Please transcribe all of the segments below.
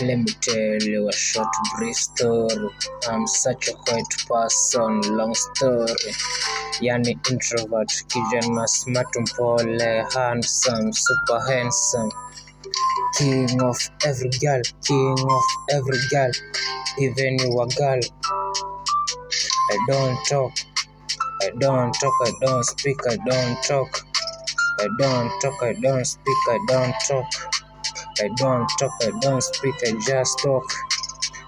Let me tell you a short brief story. I'm such a quiet person, long story. Yani introvert, kijana smart, mpole, handsome, super handsome. King of every girl, even you a girl. I don't talk, I don't speak, I don't talk. I don't talk, I don't speak, I don't talk. I don't talk, I don't speak, I just talk.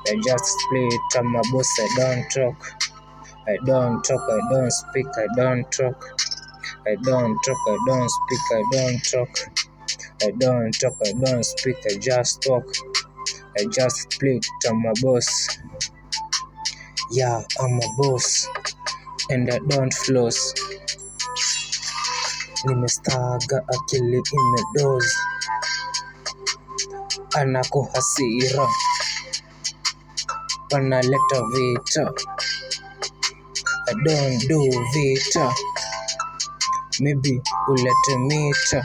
I just split, I'm a boss, I don't talk. I don't talk, I don't speak, I don't talk. I don't talk, I don't speak, I don't talk. I don't talk, I don't speak, I just talk. I just split, I'm a boss. Yeah, I'm a boss. And I don't floss. Nimestaga akili imedozi. Anako hasira. Panaleta vita. I don't do vita. Maybe ulete mita.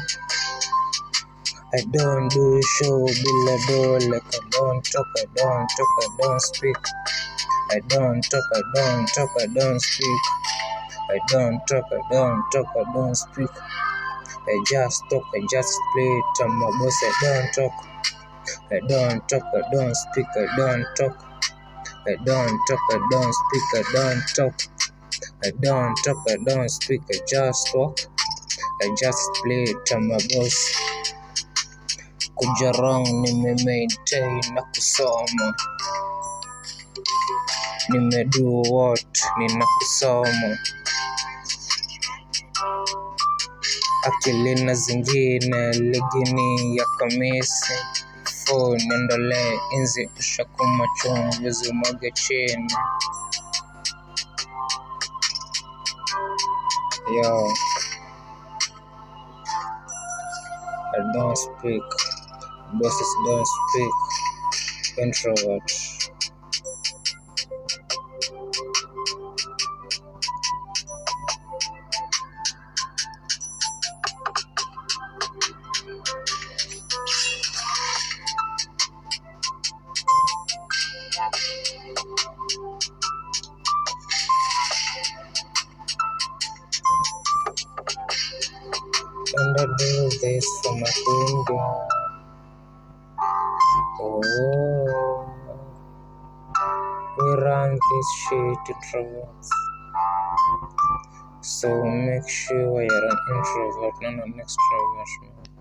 I don't do show bila do, like I don't talk, I don't speak. I don't talk, I don't speak. I don't talk, I don't speak. I just talk, I just play. I'm a boss, I don't talk. I don't talk, I don't speak, I don't talk. I don't talk, I don't speak, I don't talk. I don't talk, I don't speak, I just talk. I just play. I'm a boss. Kuja wrong, nime-maintain na kusoma. Nime-do what, nina kusoma. Akili na zingine, ligini ya kamisi. Phone niondole, inzi ushakuma chungu, zimwage chini. Yo, I don't speak. Bosses don't speak. Introvert. And I do this for my kingdom. Oh, we run this shit introverts. So make sure you're an introvert, not an extrovert.